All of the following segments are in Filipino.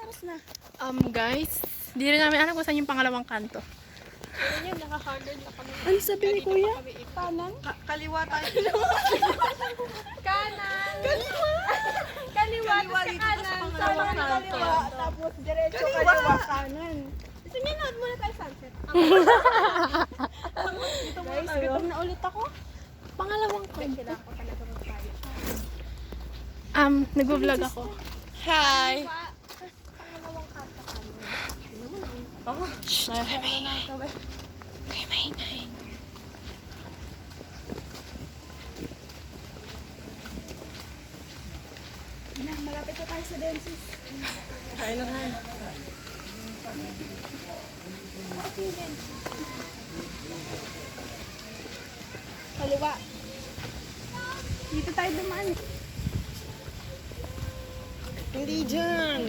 oras na? Guys, di rin namin alam kung saan yung pangalawang kanto. Ayun yun, naka-haggard na kami. Ano sabi ni Kuya? Kanan? Kaliwa tayo. Kanan! Kaliwa! Kaliwa, tapos ka kanan. Sama ng kaliwa, tapos diretso kaliwa, kanan. Gusto niyo nood muna tayo sunset? Guys, gutom na ulit ako. Pangalawang kanto. Kailangan ko talaga mag-tayo. Nag-vlog ako. Hi! Pangalawang kanta kami. Shh, maingay. Okay, maingay. Malapit na tayo sa dentist. Kain na tayo. Kaliwa. Dito tayo dumaan. Hindi dyan.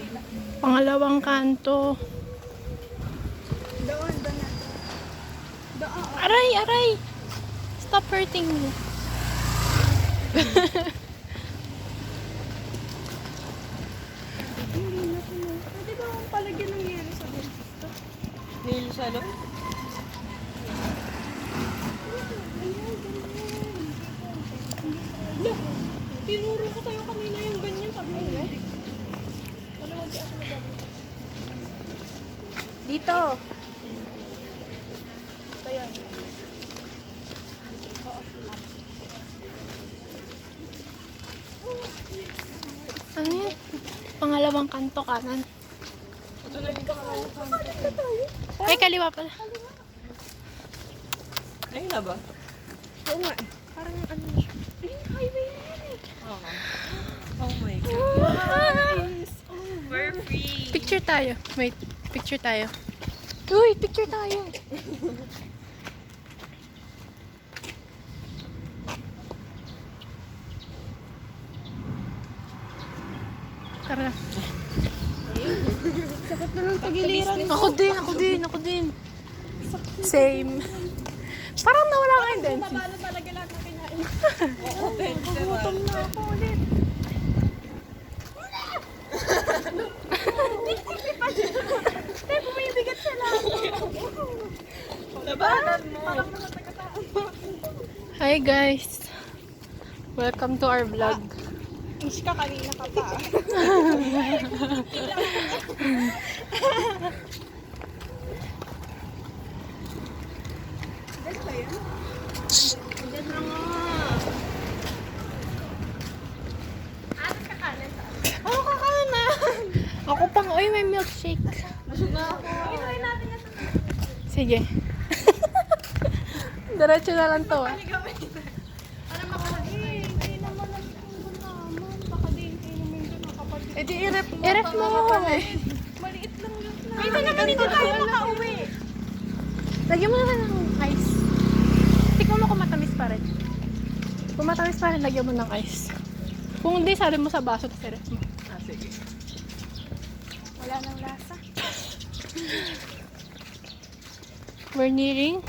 Pangalawang kanto. Doon na. Doon. Aray, aray! Stop hurting me. Hindi na ko. Pwede ba akong palagyan ng yelo sa dentist? Nail salon. Look, tinuro ko tayo kanina yung ganyan. Sabi mo, eh. Talawag di ako nagagawin. Dito. Ito yan. Ano yun? Pangalawang kanto kanan. Ay, kaliwa pala. Ayun na ba? Oo nga. Parang ano na siya. Ayun, highway na yan eh. Oh my God. Nice. We're free. Picture tayo. Wait, picture tayo. Uy, picture tayo. Tara. Sakit na ng pagiliran. Ako din. Same. Parang nawala ka din. Mabalo talaga lahat na kinain. Oo, Gutom na ako ulit. Tay, bumibigat siya lang. Labanan mo. Parang mga taga-tao. Hi guys. Welcome to our vlog. Ish ka, kanina ka pa. Diyan ba yun? Diyan na nga. Atas ka kanan sa akin. Oh, kakanan. Ako pang, uy, may milkshake. Busog na ako. Inuwi natin yan sa Sige. Diretso na lang to. Para makakain. Hindi naman ang tungkol naman. Baka din inumin doon ang kapatid. Eh di i-rep mo. I-ref mo. Maliit lang yun na. Kaya na ganito tayo makauwi. Lagyan mo naman ng ice. Tikman mo kung matamis pa rin. Kung matamis pa rin, lagyan mo ng ice. Kung hindi, sabi mo sa baso, tapos i-ref mo. Ah, sige. Wala nang lasa. We're nearing